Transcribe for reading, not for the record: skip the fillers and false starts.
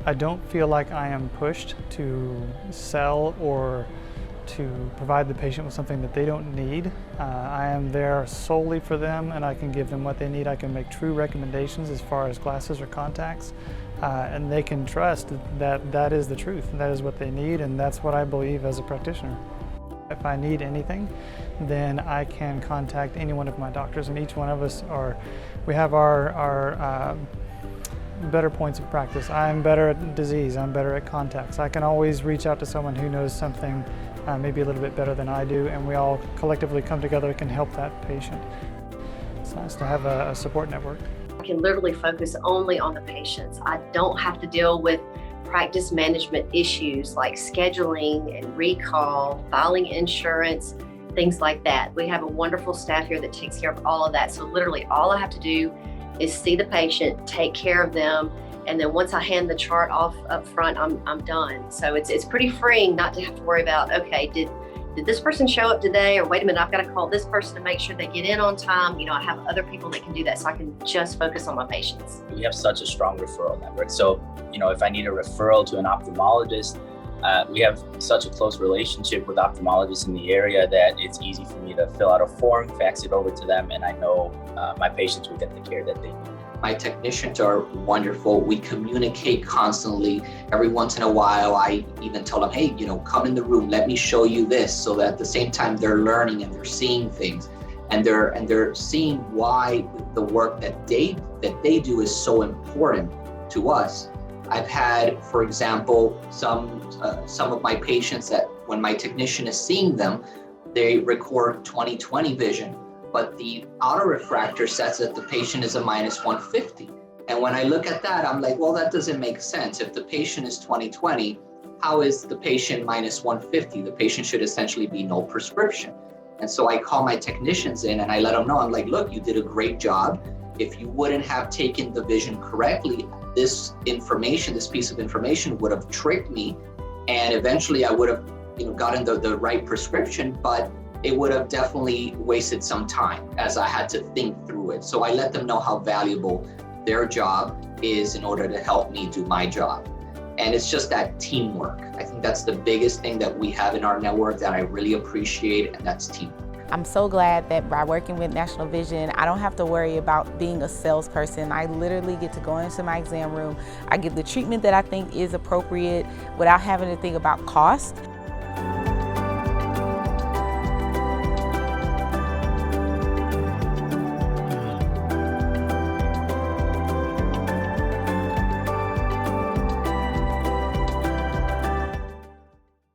I don't feel like I am pushed to sell or to provide the patient with something that they don't need. I am there solely for them, and I can give them what they need. I can make true recommendations as far as glasses or contacts, and they can trust that that is the truth, and that is what they need, and that's what I believe as a practitioner. If I need anything, then I can contact any one of my doctors, and each one of us we have our better points of practice. I'm better at disease, I'm better at contacts. I can always reach out to someone who knows something maybe a little bit better than I do, and we all collectively come together and can help that patient. It's nice to have a support network. I can literally focus only on the patients. I don't have to deal with practice management issues like scheduling and recall, filing insurance, things like that. We have a wonderful staff here that takes care of all of that. So literally all I have to do is see the patient, take care of them, and then once I hand the chart off up front, I'm done. So it's pretty freeing not to have to worry about, okay, did this person show up today? Or wait a minute, I've got to call this person to make sure they get in on time. You know, I have other people that can do that, so I can just focus on my patients. We have such a strong referral network. So, you know, if I need a referral to an ophthalmologist, we have such a close relationship with ophthalmologists in the area that it's easy for me to fill out a form, fax it over to them, and I know my patients will get the care that they need. My technicians are wonderful. We communicate constantly. Every once in a while, I even tell them, hey, you know, come in the room, let me show you this, so that at the same time they're learning and they're seeing things, and they're seeing why the work that they do is so important to us. I've had, for example, some of my patients that when my technician is seeing them, they record 20/20 vision, but the autorefractor says that the patient is a -150. And when I look at that, I'm like, well, that doesn't make sense. If the patient is 20/20, how is the patient -150? The patient should essentially be no prescription. And so I call my technicians in and I let them know, I'm like, look, you did a great job. If you wouldn't have taken the vision correctly, this piece of information would have tricked me, and eventually I would have, you know, gotten the right prescription, but it would have definitely wasted some time as I had to think through it. So I let them know how valuable their job is in order to help me do my job. And it's just that teamwork. I think that's the biggest thing that we have in our network that I really appreciate, and that's teamwork. I'm so glad that by working with National Vision, I don't have to worry about being a salesperson. I literally get to go into my exam room. I get the treatment that I think is appropriate without having to think about cost.